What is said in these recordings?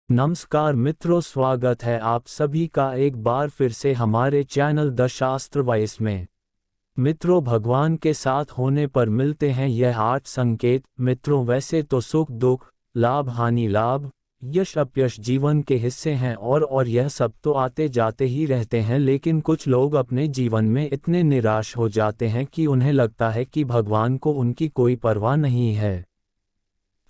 नमस्कार मित्रों, स्वागत है आप सभी का एक बार फिर से हमारे चैनल द शास्त्र वॉइस में। मित्रों, भगवान के साथ होने पर मिलते हैं यह 8 संकेत। मित्रों, वैसे तो सुख दुख, लाभ हानि, लाभ यश अपयश जीवन के हिस्से हैं और यह सब तो आते जाते ही रहते हैं, लेकिन कुछ लोग अपने जीवन में इतने निराश हो जाते हैं कि उन्हें लगता है कि भगवान को उनकी कोई परवाह नहीं है।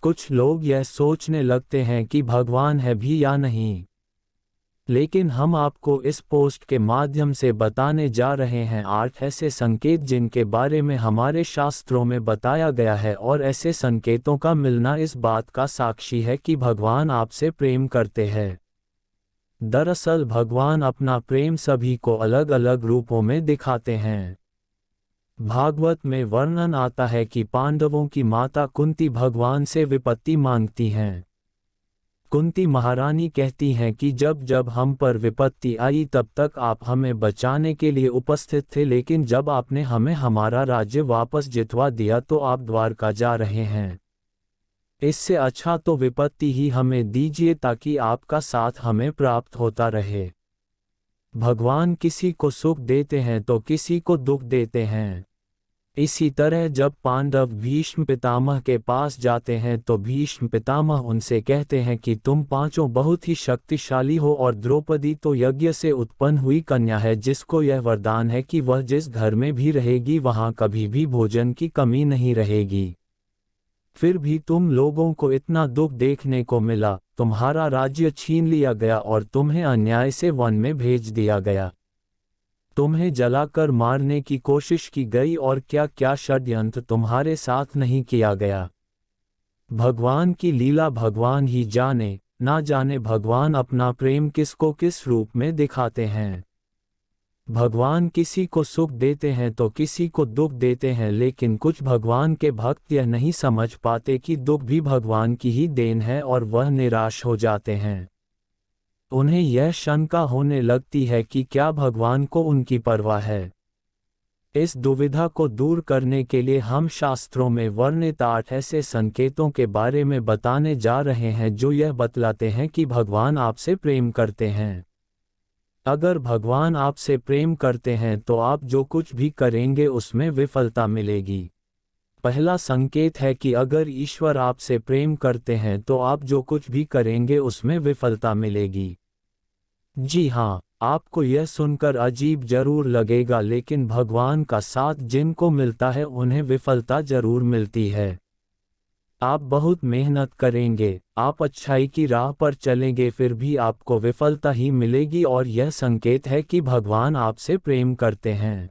कुछ लोग यह सोचने लगते हैं कि भगवान है भी या नहीं। लेकिन हम आपको इस पोस्ट के माध्यम से बताने जा रहे हैं 8 ऐसे संकेत जिनके बारे में हमारे शास्त्रों में बताया गया है, और ऐसे संकेतों का मिलना इस बात का साक्षी है कि भगवान आपसे प्रेम करते हैं। दरअसल भगवान अपना प्रेम सभी को अलग अलग रूपों में दिखाते हैं। भागवत में वर्णन आता है कि पांडवों की माता कुंती भगवान से विपत्ति मांगती हैं। कुंती महारानी कहती हैं कि जब जब हम पर विपत्ति आई तब तक आप हमें बचाने के लिए उपस्थित थे, लेकिन जब आपने हमें हमारा राज्य वापस जितवा दिया तो आप द्वारका जा रहे हैं। इससे अच्छा तो विपत्ति ही हमें दीजिए ताकि आपका साथ हमें प्राप्त होता रहे। भगवान किसी को सुख देते हैं तो किसी को दुख देते हैं। इसी तरह जब पांडव भीष्म पितामह के पास जाते हैं तो भीष्म पितामह उनसे कहते हैं कि तुम पांचों बहुत ही शक्तिशाली हो, और द्रौपदी तो यज्ञ से उत्पन्न हुई कन्या है जिसको यह वरदान है कि वह जिस घर में भी रहेगी वहां कभी भी भोजन की कमी नहीं रहेगी। फिर भी तुम लोगों को इतना दुख देखने को मिला, तुम्हारा राज्य छीन लिया गया और तुम्हें अन्याय से वन में भेज दिया गया। तुम्हें जलाकर मारने की कोशिश की गई और क्या क्या षड्यंत्र तुम्हारे साथ नहीं किया गया। भगवान की लीला भगवान ही जाने, ना जाने भगवान अपना प्रेम किसको किस रूप में दिखाते हैं। भगवान किसी को सुख देते हैं तो किसी को दुख देते हैं, लेकिन कुछ भगवान के भक्त यह नहीं समझ पाते कि दुख भी भगवान की ही देन है और वह निराश हो जाते हैं। उन्हें यह शंका होने लगती है कि क्या भगवान को उनकी परवाह है। इस दुविधा को दूर करने के लिए हम शास्त्रों में वर्णित 8 ऐसे संकेतों के बारे में बताने जा रहे हैं जो यह बतलाते हैं कि भगवान आपसे प्रेम करते हैं। अगर भगवान आपसे प्रेम करते हैं तो आप जो कुछ भी करेंगे उसमें विफलता मिलेगी। पहला संकेत है कि अगर ईश्वर आपसे प्रेम करते हैं तो आप जो कुछ भी करेंगे उसमें विफलता मिलेगी। जी हाँ, आपको यह सुनकर अजीब जरूर लगेगा, लेकिन भगवान का साथ जिनको मिलता है उन्हें विफलता जरूर मिलती है। आप बहुत मेहनत करेंगे, आप अच्छाई की राह पर चलेंगे, फिर भी आपको विफलता ही मिलेगी, और यह संकेत है कि भगवान आपसे प्रेम करते हैं।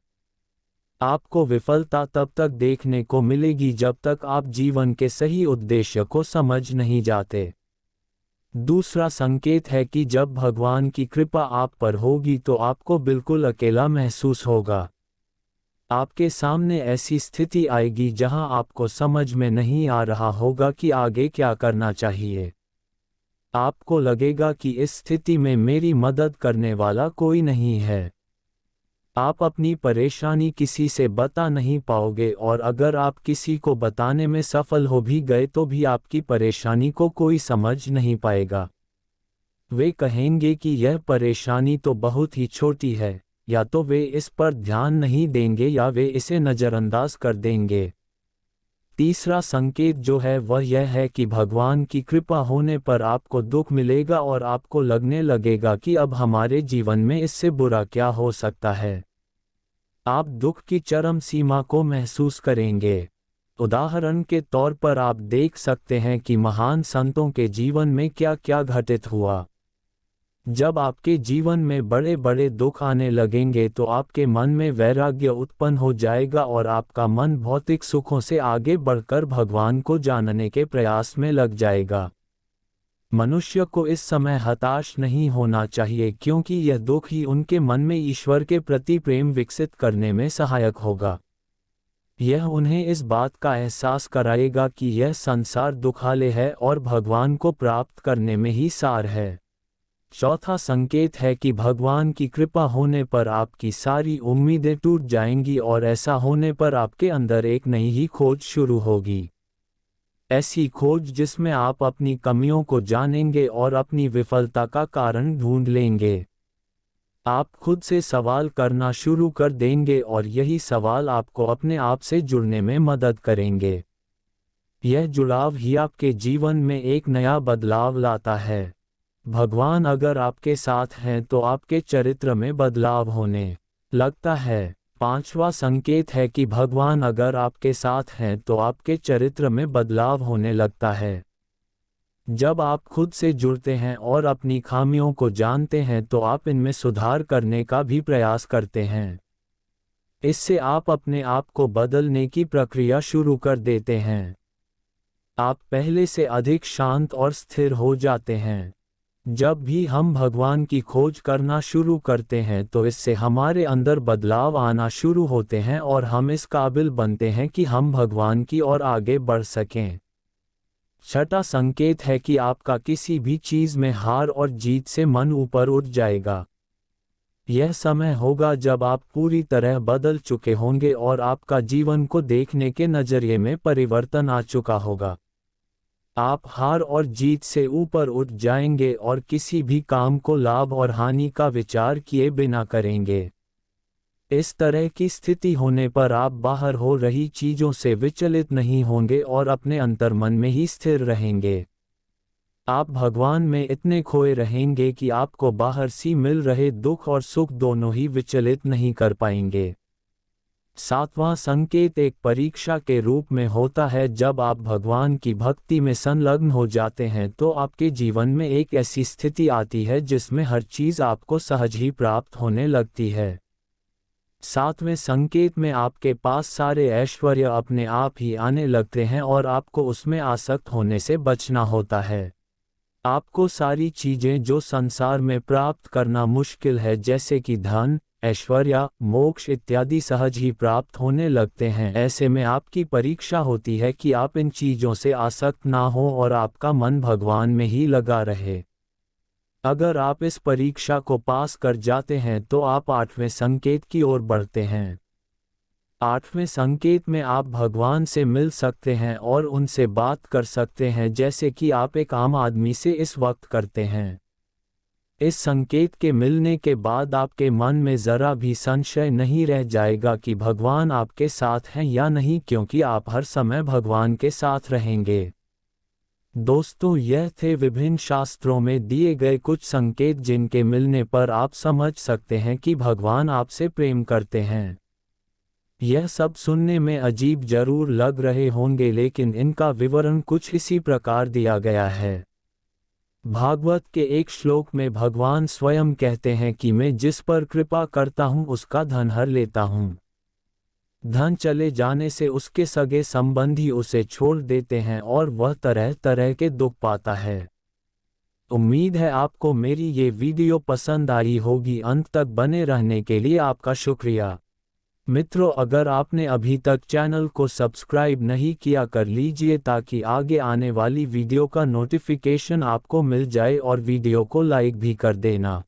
आपको विफलता तब तक देखने को मिलेगी जब तक आप जीवन के सही उद्देश्य को समझ नहीं जाते। दूसरा संकेत है कि जब भगवान की कृपा आप पर होगी तो आपको बिल्कुल अकेला महसूस होगा। आपके सामने ऐसी स्थिति आएगी जहां आपको समझ में नहीं आ रहा होगा कि आगे क्या करना चाहिए। आपको लगेगा कि इस स्थिति में मेरी मदद करने वाला कोई नहीं है। आप अपनी परेशानी किसी से बता नहीं पाओगे, और अगर आप किसी को बताने में सफल हो भी गए तो भी आपकी परेशानी को कोई समझ नहीं पाएगा। वे कहेंगे कि यह परेशानी तो बहुत ही छोटी है, या तो वे इस पर ध्यान नहीं देंगे या वे इसे नज़रअंदाज कर देंगे। तीसरा संकेत जो है वह यह है कि भगवान की कृपा होने पर आपको दुख मिलेगा और आपको लगने लगेगा कि अब हमारे जीवन में इससे बुरा क्या हो सकता है। आप दुख की चरम सीमा को महसूस करेंगे। उदाहरण के तौर पर आप देख सकते हैं कि महान संतों के जीवन में क्या क्या घटित हुआ। जब आपके जीवन में बड़े बड़े दुख आने लगेंगे तो आपके मन में वैराग्य उत्पन्न हो जाएगा और आपका मन भौतिक सुखों से आगे बढ़कर भगवान को जानने के प्रयास में लग जाएगा। मनुष्य को इस समय हताश नहीं होना चाहिए, क्योंकि यह दुख ही उनके मन में ईश्वर के प्रति प्रेम विकसित करने में सहायक होगा। यह उन्हें इस बात का एहसास कराएगा कि यह संसार दुखालय है और भगवान को प्राप्त करने में ही सार है। चौथा संकेत है कि भगवान की कृपा होने पर आपकी सारी उम्मीदें टूट जाएंगी और ऐसा होने पर आपके अंदर एक नई ही खोज शुरू होगी। ऐसी खोज जिसमें आप अपनी कमियों को जानेंगे और अपनी विफलता का कारण ढूंढ लेंगे। आप खुद से सवाल करना शुरू कर देंगे और यही सवाल आपको अपने आप से जुड़ने में मदद करेंगे। यह जुड़ाव ही आपके जीवन में एक नया बदलाव लाता है। भगवान अगर आपके साथ हैं तो आपके चरित्र में बदलाव होने लगता है। पांचवा संकेत है कि भगवान अगर आपके साथ हैं तो आपके चरित्र में बदलाव होने लगता है। जब आप खुद से जुड़ते हैं और अपनी खामियों को जानते हैं तो आप इनमें सुधार करने का भी प्रयास करते हैं। इससे आप अपने आप को बदलने की प्रक्रिया शुरू कर देते हैं। आप पहले से अधिक शांत और स्थिर हो जाते हैं। जब भी हम भगवान की खोज करना शुरू करते हैं तो इससे हमारे अंदर बदलाव आना शुरू होते हैं और हम इस काबिल बनते हैं कि हम भगवान की ओर आगे बढ़ सकें। छठा संकेत है कि आपका किसी भी चीज में हार और जीत से मन ऊपर उठ जाएगा। यह समय होगा जब आप पूरी तरह बदल चुके होंगे और आपका जीवन को देखने के नजरिए में परिवर्तन आ चुका होगा। आप हार और जीत से ऊपर उठ जाएंगे और किसी भी काम को लाभ और हानि का विचार किए बिना करेंगे। इस तरह की स्थिति होने पर आप बाहर हो रही चीजों से विचलित नहीं होंगे और अपने अंतर्मन में ही स्थिर रहेंगे। आप भगवान में इतने खोए रहेंगे कि आपको बाहर से मिल रहे दुख और सुख दोनों ही विचलित नहीं कर पाएंगे। सातवां संकेत एक परीक्षा के रूप में होता है। जब आप भगवान की भक्ति में संलग्न हो जाते हैं तो आपके जीवन में एक ऐसी स्थिति आती है जिसमें हर चीज आपको सहज ही प्राप्त होने लगती है। सातवें संकेत में आपके पास सारे ऐश्वर्य अपने आप ही आने लगते हैं और आपको उसमें आसक्त होने से बचना होता है। आपको सारी चीजें जो संसार में प्राप्त करना मुश्किल है जैसे कि धन, ऐश्वर्य, मोक्ष इत्यादि सहज ही प्राप्त होने लगते हैं। ऐसे में आपकी परीक्षा होती है कि आप इन चीजों से आसक्त ना हो और आपका मन भगवान में ही लगा रहे। अगर आप इस परीक्षा को पास कर जाते हैं तो आप आठवें संकेत की ओर बढ़ते हैं। आठवें संकेत में आप भगवान से मिल सकते हैं और उनसे बात कर सकते हैं जैसे कि आप एक आम आदमी से इस वक्त करते हैं। इस संकेत के मिलने के बाद आपके मन में जरा भी संशय नहीं रह जाएगा कि भगवान आपके साथ हैं या नहीं, क्योंकि आप हर समय भगवान के साथ रहेंगे। दोस्तों, यह थे विभिन्न शास्त्रों में दिए गए कुछ संकेत जिनके मिलने पर आप समझ सकते हैं कि भगवान आपसे प्रेम करते हैं। यह सब सुनने में अजीब जरूर लग रहे होंगे, लेकिन इनका विवरण कुछ इसी प्रकार दिया गया है। भागवत के एक श्लोक में भगवान स्वयं कहते हैं कि मैं जिस पर कृपा करता हूँ उसका धन हर लेता हूँ। धन चले जाने से उसके सगे संबंधी उसे छोड़ देते हैं और वह तरह तरह के दुख पाता है। उम्मीद है आपको मेरी ये वीडियो पसंद आई होगी। अंत तक बने रहने के लिए आपका शुक्रिया। मित्रों, अगर आपने अभी तक चैनल को सब्सक्राइब नहीं किया कर लीजिए ताकि आगे आने वाली वीडियो का नोटिफिकेशन आपको मिल जाए और वीडियो को लाइक भी कर देना।